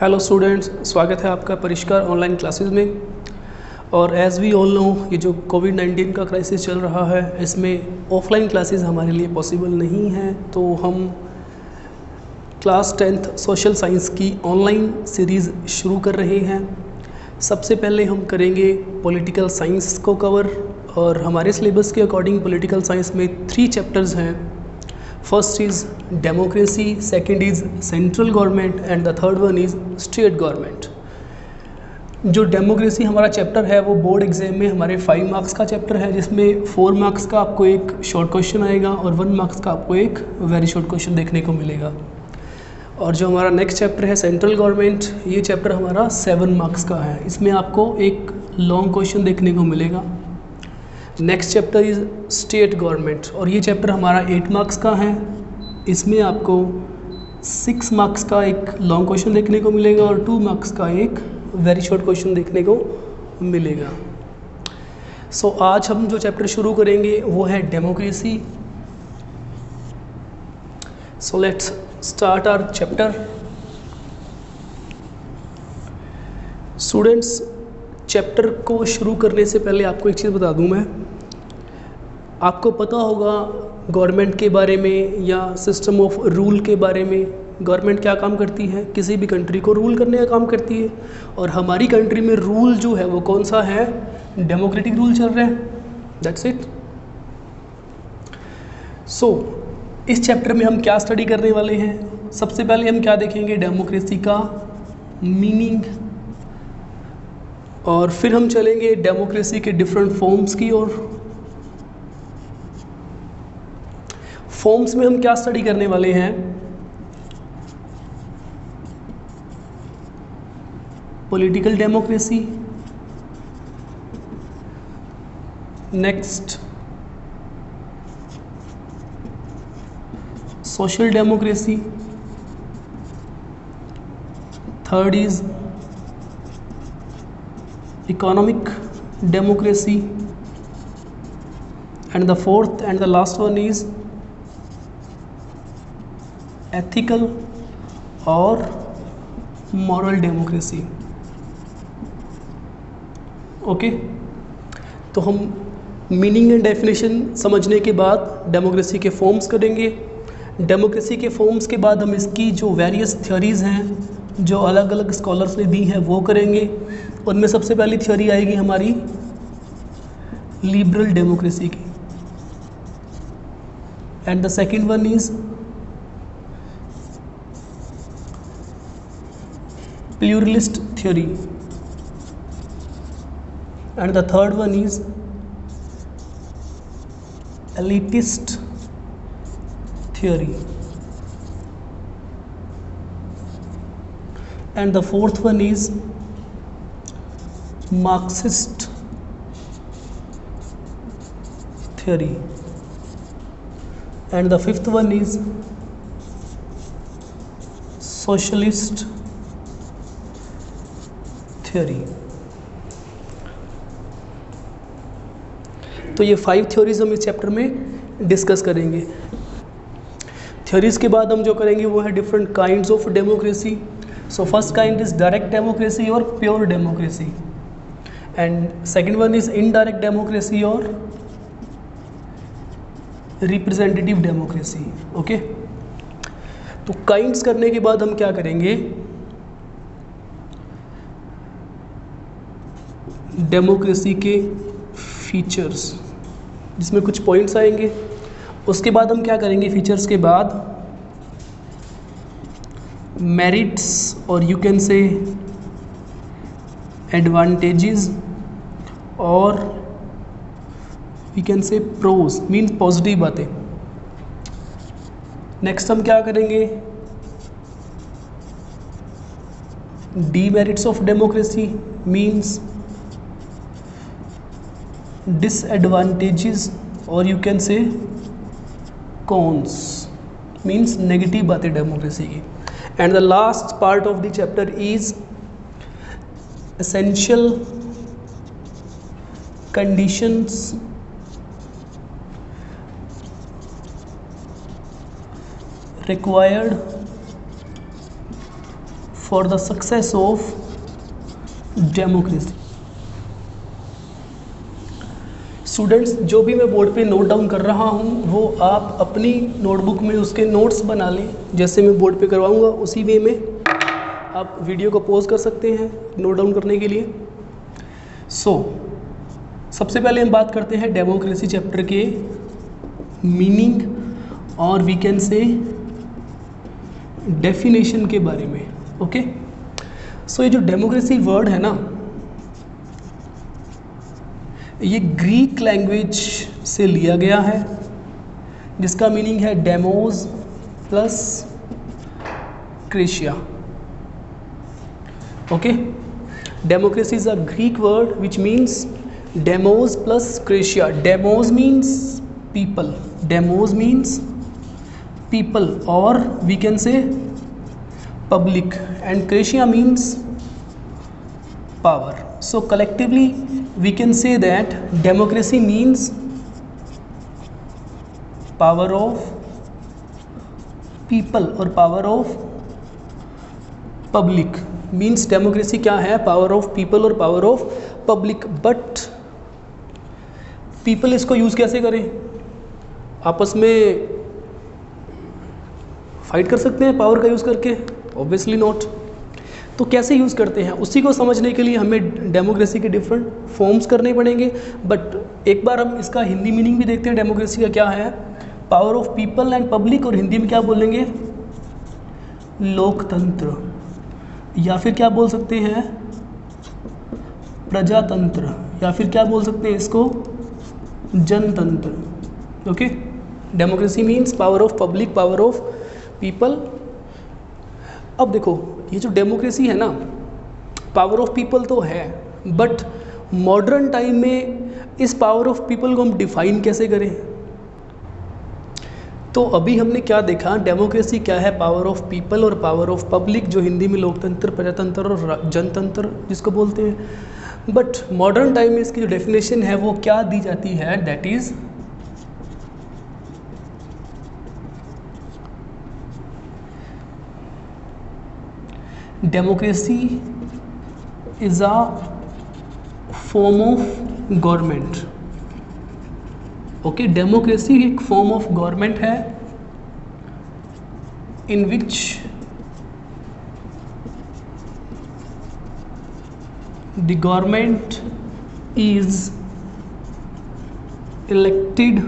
Hello students, स्वागत है आपका परिष्कार ऑनलाइन क्लासेस में। और एज़ वी ऑल नो, ये जो कोविड-19 का क्राइसिस चल रहा है, इसमें ऑफलाइन क्लासेस हमारे लिए पॉसिबल नहीं हैं, तो हम क्लास 10th सोशल साइंस की ऑनलाइन सीरीज़ शुरू कर रहे हैं। सबसे पहले हम करेंगे पॉलिटिकल साइंस को कवर, और हमारे सिलेबस के अकॉर्डिंग पॉलिटिकल साइंस में 3 चैप्टर्स हैं। First is democracy, second is central government and the third one is state government. जो डेमोक्रेसी हमारा चैप्टर है वो बोर्ड एग्जाम में हमारे 5 मार्क्स का चैप्टर है, जिसमें 4 मार्क्स का आपको एक शॉर्ट क्वेश्चन आएगा और 1 मार्क्स का आपको एक वेरी शॉर्ट क्वेश्चन देखने को मिलेगा। और जो हमारा नेक्स्ट चैप्टर है सेंट्रल गवर्नमेंट, ये चैप्टर हमारा 7 मार्क्स का है। इसमें आपको एक लॉन्ग क्वेश्चन देखने को मिलेगा। Next chapter is state government, और ये चैप्टर हमारा 8 मार्क्स का है। इसमें आपको 6 मार्क्स का एक लॉन्ग क्वेश्चन देखने को मिलेगा और 2 मार्क्स का एक वेरी शॉर्ट क्वेश्चन देखने को मिलेगा। सो आज हम जो चैप्टर शुरू करेंगे वो है democracy. So let's start our chapter. Students, chapter को शुरू करने से पहले आपको एक चीज़ बता दूं मैं। आपको पता होगा गवर्नमेंट के बारे में या सिस्टम ऑफ रूल के बारे में। गवर्नमेंट क्या काम करती है? किसी भी कंट्री को रूल करने का काम करती है, और हमारी कंट्री में रूल जो है वो कौन सा है? डेमोक्रेटिक रूल चल रहे हैं। That's it. सो इस चैप्टर में हम क्या स्टडी करने वाले हैं? सबसे पहले हम क्या देखेंगे? डेमोक्रेसी का मीनिंग, और फिर हम चलेंगे डेमोक्रेसी के डिफरेंट फॉर्म्स की ओर। फॉर्म्स में हम क्या स्टडी करने वाले हैं? Political democracy, next social democracy, third is economic democracy, and the fourth and the last one is ethical और मॉरल डेमोक्रेसी। ओके, तो हम मीनिंग एंड डेफिनेशन समझने के बाद डेमोक्रेसी के फॉर्म्स करेंगे। डेमोक्रेसी के फॉर्म्स के बाद हम इसकी जो वेरियस थ्योरीज़ हैं जो अलग अलग स्कॉलर्स ने दी हैं वो करेंगे। उनमें सबसे पहली थ्योरी आएगी हमारी लिबरल डेमोक्रेसी की, and the second one is pluralist theory, and the third one is elitist theory, and the fourth one is Marxist theory, and the fifth one is socialist theory. तो ये 5 theories हम इस chapter में discuss करेंगे। Theories के बाद हम जो करेंगे वो है different kinds of democracy. So first kind is direct democracy और pure democracy, and second one is indirect democracy और रिप्रेजेंटेटिव डेमोक्रेसी। ओके, तो काइंड्स करने के बाद हम क्या करेंगे? डेमोक्रेसी के फीचर्स, जिसमें कुछ पॉइंट्स आएंगे। उसके बाद हम क्या करेंगे? फीचर्स के बाद मेरिट्स, और यू कैन से एडवांटेजेस, और we can say pros, means positive बातें। नेक्स्ट हम क्या करेंगे? Demerits of democracy, means disadvantages, और you can say cons, means negative बातें डेमोक्रेसी की। And the last part of the chapter is essential conditions required for the success of democracy. Students, जो भी मैं बोर्ड पे नोट डाउन कर रहा हूँ वो आप अपनी नोटबुक में उसके नोट्स बना लें। जैसे मैं बोर्ड पे करवाऊँगा उसी वे में आप वीडियो को पॉज कर सकते हैं नोट डाउन करने के लिए। सबसे पहले हम बात करते हैं डेमोक्रेसी चैप्टर के मीनिंग और वी कैन से डेफिनेशन के बारे में। ओके, ये जो डेमोक्रेसी वर्ड है ना, ये ग्रीक लैंग्वेज से लिया गया है, जिसका मीनिंग है demos plus kratia. Okay, democracy is a Greek word which means demos plus kratia. Demos means people, demos means people, और we can say public, and kratia means power. So collectively we can say that democracy means power of people or power of public. Means democracy क्या है? Power of people और power of public. But people इसको use कैसे करें? आपस में fight कर सकते हैं पावर का यूज़ करके? Obviously not. तो कैसे यूज़ करते हैं उसी को समझने के लिए हमें डेमोक्रेसी के डिफरेंट फॉर्म्स करने पड़ेंगे। बट एक बार हम इसका हिंदी मीनिंग भी देखते हैं डेमोक्रेसी का क्या है। Power of people and public, और हिंदी में क्या बोलेंगे? लोकतंत्र, या फिर क्या बोल सकते हैं? प्रजातंत्र, या फिर क्या बोल सकते हैं इसको? जनतंत्र। Okay, democracy means power of public, power of people. अब देखो, ये जो डेमोक्रेसी है ना, पावर ऑफ पीपल तो है, बट मॉडर्न टाइम में इस पावर ऑफ पीपल को हम डिफाइन कैसे करें? तो अभी हमने क्या देखा, डेमोक्रेसी क्या है? पावर ऑफ पीपल और पावर ऑफ पब्लिक, जो हिंदी में लोकतंत्र, प्रजातंत्र और जनतंत्र जिसको बोलते हैं। बट मॉडर्न टाइम में इसकी जो डेफिनेशन है वो क्या दी जाती है? That is democracy is a form of government. Okay, democracy एक फॉर्म ऑफ गवर्नमेंट है in which the government is elected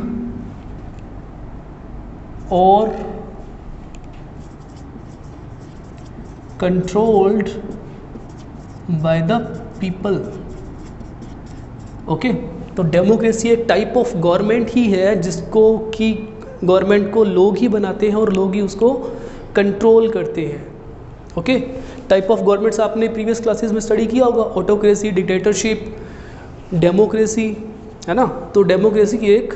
और controlled by the people. Okay, तो डेमोक्रेसी एक टाइप ऑफ गवर्नमेंट ही है जिसको कि गवर्नमेंट को लोग ही बनाते हैं और लोग ही उसको कंट्रोल करते हैं। ओके, टाइप ऑफ गवर्नमेंट्स आपने प्रीवियस क्लासेस में स्टडी किया होगा, ऑटोक्रेसी, डिक्टेटरशिप, डेमोक्रेसी, है ना। तो डेमोक्रेसी की एक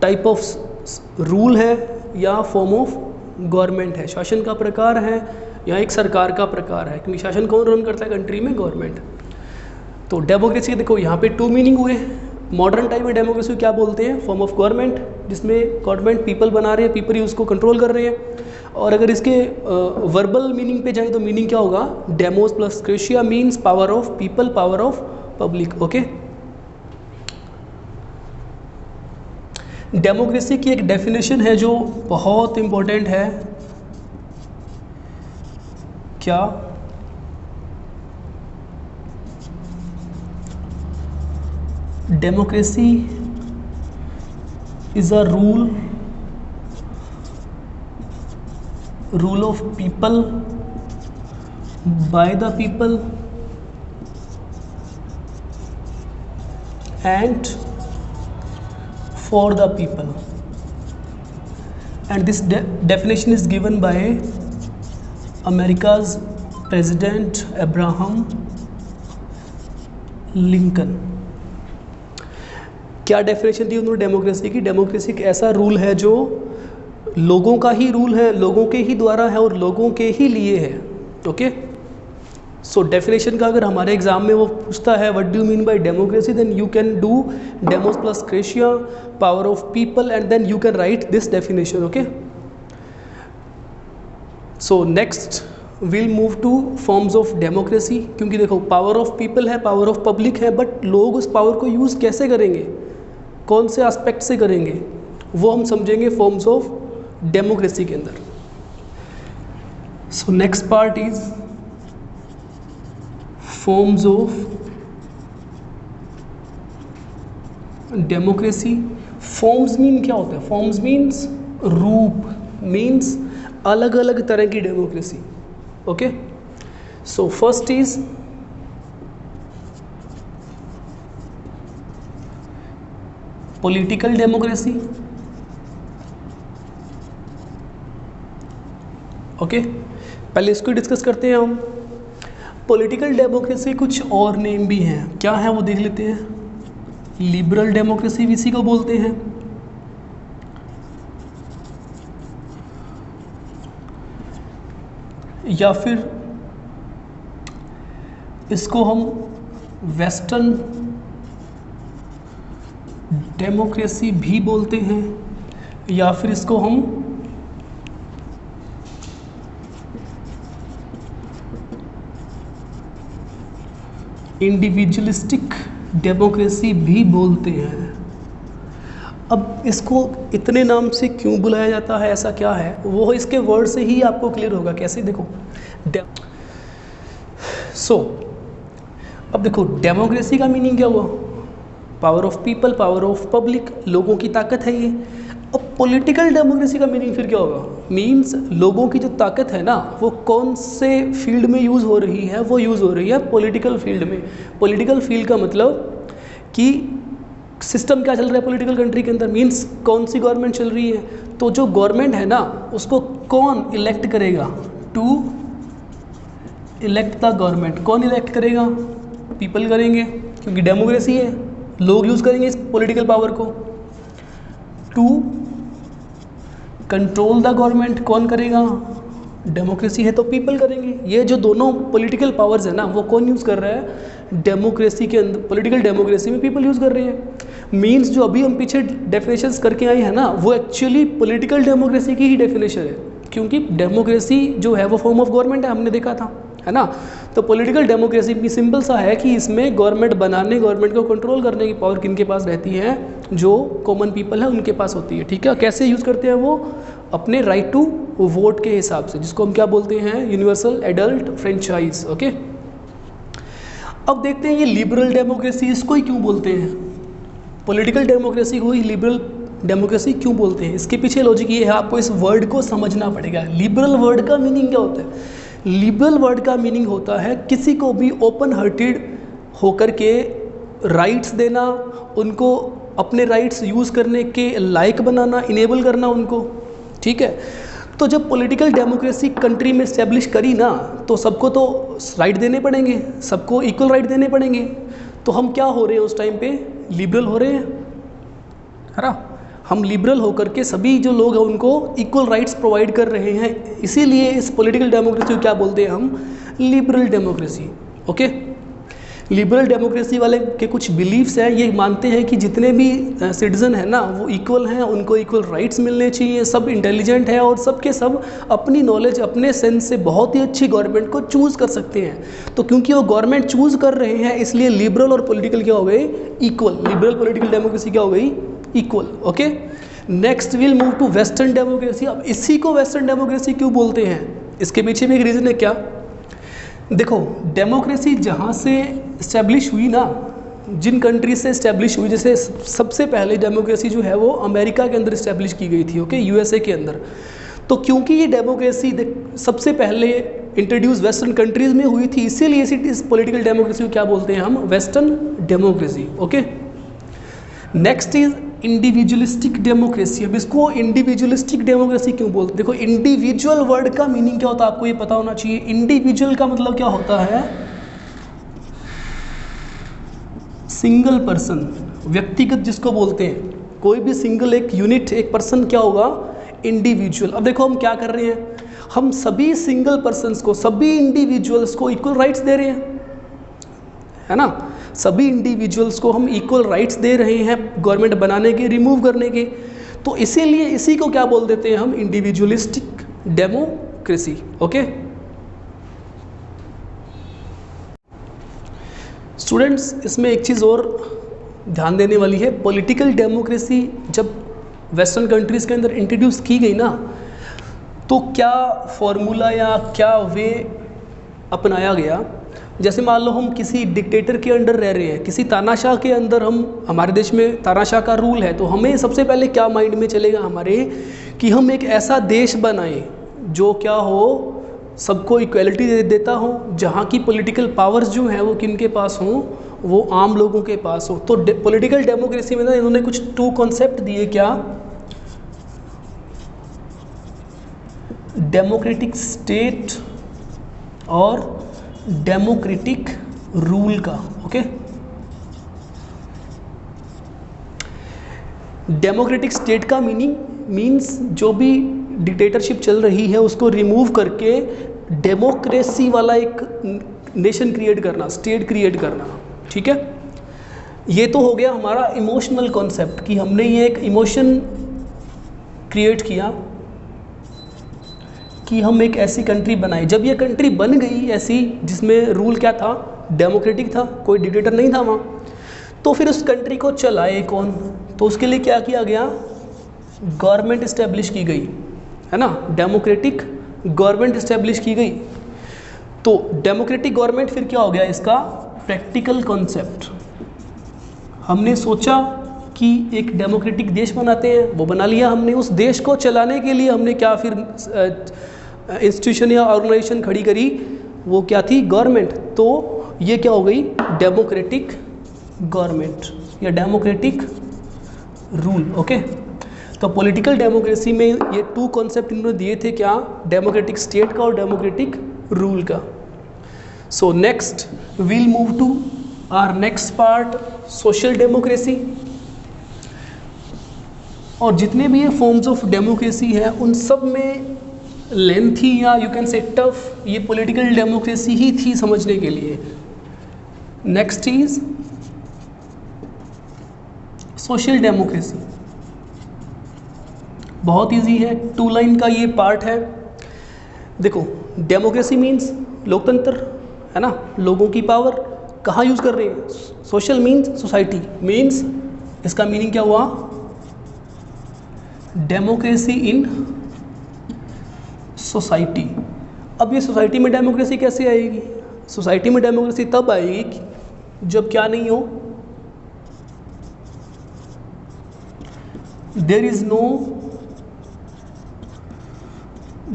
टाइप ऑफ रूल है या फॉर्म ऑफ गवर्नमेंट है, शासन का प्रकार है या एक सरकार का प्रकार है, क्योंकि शासन कौन रन करता है कंट्री में? गवर्नमेंट। तो डेमोक्रेसी देखो यहाँ पे टू मीनिंग हुए। मॉडर्न टाइम में डेमोक्रेसी क्या बोलते हैं? फॉर्म ऑफ गवर्नमेंट, जिसमें गवर्नमेंट पीपल बना रहे हैं, पीपल ही उसको कंट्रोल कर रहे हैं। और अगर इसके वर्बल मीनिंग पे जाए तो मीनिंग क्या होगा? Demos plus क्रेशिया means power of people, power of public. Okay, democracy की एक डेफिनेशन है जो बहुत इंपॉर्टेंट है। क्या? Democracy is a rule of people bye the people and for the people, and this definition is given by America's President Abraham Lincoln। क्या definition दी उन्होंने democracy की? डेमोक्रेसी एक ऐसा रूल है जो लोगों का ही रूल है, लोगों के ही द्वारा है और लोगों के ही लिए है। ओके, सो डेफिनेशन का अगर हमारे एग्जाम में वो पूछता है what do you mean by democracy, then you can do demos plus kratia, power of people, and then you can write this definition. Okay, so next will move to forms of democracy, क्योंकि देखो power of people है, power of public है, but लोग उस power को use कैसे करेंगे, कौन से एस्पेक्ट से करेंगे, वो हम समझेंगे फॉर्म्स ऑफ डेमोक्रेसी के अंदर। So next part is forms of democracy. Forms mean क्या होता है? फॉर्म्स मीन्स रूप, मीन्स अलग अलग तरह की democracy. Okay, so first is political democracy. Okay, पहले इसको डिस्कस करते हैं हम। पॉलिटिकल डेमोक्रेसी कुछ और नेम भी हैं, क्या है वो देख लेते हैं। लिबरल डेमोक्रेसी भी इसी को बोलते हैं, या फिर इसको हम वेस्टर्न डेमोक्रेसी भी बोलते हैं, या फिर इसको हम इंडिविजुअलिस्टिक डेमोक्रेसी भी बोलते हैं। अब इसको इतने नाम से क्यों बुलाया जाता है, ऐसा क्या है, वो इसके वर्ड से ही आपको क्लियर होगा। कैसे? देखो अब देखो डेमोक्रेसी का मीनिंग क्या हुआ? Power of people, power of public, लोगों की ताकत है ये। अब पॉलिटिकल डेमोक्रेसी का मीनिंग फिर क्या होगा? मीन्स लोगों की जो ताकत है ना, वो कौन से फील्ड में यूज़ हो रही है? वो यूज़ हो रही है पॉलिटिकल फील्ड में। पॉलिटिकल फील्ड का मतलब कि सिस्टम क्या चल रहा है पॉलिटिकल कंट्री के अंदर, मीन्स कौन सी गवर्नमेंट चल रही है। तो जो गवर्नमेंट है ना, उसको कौन इलेक्ट करेगा? To elect the government. कौन इलेक्ट करेगा? पीपल करेंगे, क्योंकि डेमोक्रेसी है, लोग यूज़ करेंगे इस पॉलिटिकल पावर को। टू कंट्रोल द गवर्नमेंट, कौन करेगा? डेमोक्रेसी है तो पीपल करेंगे। ये जो दोनों पॉलिटिकल पावर्स है ना, वो कौन यूज़ कर रहा है? डेमोक्रेसी के अंदर, पॉलिटिकल डेमोक्रेसी में पीपल यूज़ कर रहे हैं। मीन्स जो अभी हम पीछे डेफिनेशंस करके आए हैं ना, वो एक्चुअली पॉलिटिकल डेमोक्रेसी की ही डेफिनेशन है, क्योंकि डेमोक्रेसी जो है वो फॉर्म ऑफ गवर्नमेंट है, हमने देखा था, है ना। तो पॉलिटिकल डेमोक्रेसी भी सिंपल सा है कि इसमें गवर्नमेंट बनाने, गवर्नमेंट को कंट्रोल करने की पावर किनके पास रहती है? जो कॉमन पीपल है उनके पास होती है। ठीक है, कैसे यूज़ करते हैं वो? अपने राइट टू वोट के हिसाब से, जिसको हम क्या बोलते हैं? Universal adult franchise. ओके, अब देखते हैं ये लिबरल डेमोक्रेसी, इसको ही क्यों बोलते हैं? पॉलिटिकल डेमोक्रेसी को ही लिबरल डेमोक्रेसी क्यों बोलते हैं? इसके पीछे लॉजिक ये है, आपको इस वर्ड को समझना पड़ेगा। लिबरल वर्ड का मीनिंग क्या होता है? लिबरल वर्ड का मीनिंग होता है किसी को भी ओपन हार्टेड होकर के राइट्स देना, उनको अपने राइट्स यूज़ करने के लायक बनाना, इनेबल करना उनको। ठीक है, तो जब पॉलिटिकल डेमोक्रेसी कंट्री में इस्टेब्लिश करी ना, तो सबको तो राइट देने पड़ेंगे, सबको इक्वल राइट देने पड़ेंगे। तो हम क्या हो रहे हैं उस टाइम पे? लिबरल हो रहे हैं, है ना। हम लिबरल होकर के सभी जो लोग हैं उनको इक्वल राइट्स प्रोवाइड कर रहे हैं, इसीलिए इस पॉलिटिकल डेमोक्रेसी को क्या बोलते हैं हम? Liberal democracy. Okay, liberal democracy वाले के कुछ बिलीव्स हैं, ये मानते हैं कि जितने भी सिटीजन हैं ना, वो इक्वल हैं, उनको इक्वल राइट्स मिलने चाहिए, सब इंटेलिजेंट है और सब के सब अपनी नॉलेज, अपने सेंस से बहुत ही अच्छी गवर्नमेंट को चूज़ कर सकते हैं। तो क्योंकि वो गवर्नमेंट चूज़ कर रहे हैं, इसलिए लिबरल और पॉलिटिकल क्या हो गए? इक्वल। लिबरल पॉलिटिकल डेमोक्रेसी क्या हो गई? Equal. Okay, next will move to western democracy. अब इसी को वेस्टर्न डेमोक्रेसी क्यों बोलते हैं? इसके पीछे भी एक रीज़न है। क्या? देखो, डेमोक्रेसी जहाँ से इस्टेब्लिश हुई ना, जिन कंट्री से इस्टेब्लिश हुई, जैसे सबसे पहले डेमोक्रेसी जो है वो अमेरिका के अंदर इस्टेब्लिश की गई थी। ओके, यूएसए के अंदर। तो क्योंकि ये डेमोक्रेसी सबसे पहले इंट्रोड्यूस वेस्टर्न कंट्रीज़ में हुई थी, इसीलिए इस पॉलिटिकल डेमोक्रेसी को क्या बोलते हैं हम? Western democracy. Okay, next is individualistic democracy. अब इसको इंडिविजुअलिस्टिक डेमोक्रेसी क्यों बोलते हैं? देखो, इंडिविजुअल वर्ड का मीनिंग क्या होता है आपको ये पता होना चाहिए। इंडिविजुअल का मतलब क्या होता है? सिंगल पर्सन, व्यक्तिगत जिसको बोलते हैं। कोई भी सिंगल, एक यूनिट, एक पर्सन क्या होगा? इंडिविजुअल। अब देखो हम क्या कर रहे हैं, हम सभी सिंगल पर्सन्स को, सभी इंडिविजुअल्स को इक्वल राइट्स दे रहे हैं, है ना। सभी इंडिविजुअल्स को हम इक्वल राइट्स दे रहे हैं गवर्नमेंट बनाने के, रिमूव करने के। तो इसीलिए इसी को क्या बोल देते हैं हम? Individualistic democracy. ओके, स्टूडेंट्स, इसमें एक चीज़ और ध्यान देने वाली है। पॉलिटिकल डेमोक्रेसी जब वेस्टर्न कंट्रीज़ के अंदर इंट्रोड्यूस की गई ना, तो क्या फॉर्मूला या क्या वे अपनाया गया। जैसे मान लो हम किसी डिक्टेटर के अंडर रह रहे हैं, किसी तानाशाह के अंदर, हम हमारे देश में तानाशाह का रूल है, तो हमें सबसे पहले क्या माइंड में चलेगा हमारे, कि हम एक ऐसा देश बनाएं जो क्या हो, सबको इक्वलिटी देता हो, जहाँ की पॉलिटिकल पावर्स जो हैं वो किन के पास हों, वो आम लोगों के पास हो। तो पॉलिटिकल डेमोक्रेसी में ना इन्होंने कुछ 2 कॉन्सेप्ट दिए, क्या, डेमोक्रेटिक स्टेट और डेमोक्रेटिक रूल का। ओके, डेमोक्रेटिक स्टेट का मीन्स जो भी डिक्टेटरशिप चल रही है उसको रिमूव करके डेमोक्रेसी वाला एक नेशन क्रिएट करना, स्टेट क्रिएट करना। ठीक है, ये तो हो गया हमारा इमोशनल कॉन्सेप्ट कि हमने ये एक इमोशन क्रिएट किया कि हम एक ऐसी कंट्री बनाए। जब ये कंट्री बन गई ऐसी जिसमें रूल क्या था, डेमोक्रेटिक था, कोई डिक्टेटर नहीं था वहाँ, तो फिर उस कंट्री को चलाए कौन, तो उसके लिए क्या किया गया, गवर्नमेंट इस्टेब्लिश की गई, है ना, डेमोक्रेटिक गवर्नमेंट इस्टेब्लिश की गई। तो डेमोक्रेटिक गवर्नमेंट फिर क्या हो गया, इसका प्रैक्टिकल कॉन्सेप्ट। हमने सोचा कि एक डेमोक्रेटिक देश बनाते हैं, वो बना लिया हमने। उस देश को चलाने के लिए हमने क्या फिर इंस्टीट्यूशन या ऑर्गेनाइजेशन खड़ी करी, वो क्या थी, गवर्नमेंट। तो ये क्या हो गई, डेमोक्रेटिक गवर्नमेंट या डेमोक्रेटिक रूल। ओके, तो पॉलिटिकल डेमोक्रेसी में ये 2 कॉन्सेप्ट इन्होंने दिए थे, क्या, डेमोक्रेटिक स्टेट का और डेमोक्रेटिक रूल का। So next we'll move to our next part, social democracy. और जितने भी ये फॉर्म्स ऑफ डेमोक्रेसी है उन सब में लेंथी या यू कैन से टफ ये पॉलिटिकल डेमोक्रेसी ही थी समझने के लिए। नेक्स्ट इज सोशल डेमोक्रेसी, बहुत इजी है, 2 लाइन का ये पार्ट है। देखो, डेमोक्रेसी मीन्स लोकतंत्र, है ना, लोगों की पावर। कहाँ यूज़ कर रहे हैं, सोशल मीन्स सोसाइटी, मीन्स इसका मीनिंग क्या हुआ, डेमोक्रेसी इन सोसाइटी। अब ये सोसाइटी में डेमोक्रेसी कैसे आएगी, सोसाइटी में डेमोक्रेसी तब आएगी जब क्या नहीं हो, there is no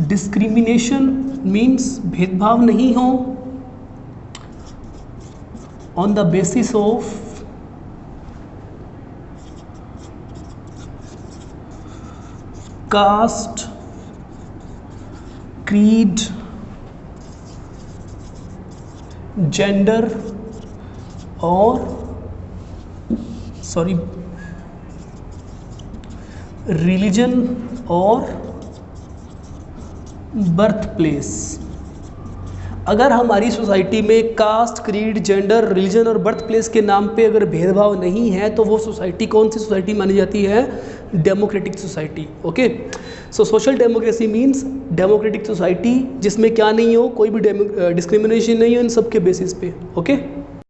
discrimination, means भेदभाव नहीं हो, on the basis of caste, creed, gender और रिलीजन और बर्थ प्लेस। अगर हमारी सोसाइटी में कास्ट, क्रीड, जेंडर, रिलीजन और बर्थ प्लेस के नाम पे अगर भेदभाव नहीं है तो वो सोसाइटी कौन सी सोसाइटी मानी जाती है, democratic society. Okay, so social democracy means democratic society जिसमें क्या नहीं हो, कोई भी डिस्क्रिमिनेशन नहीं हो इन सब के बेसिस पे। ओके।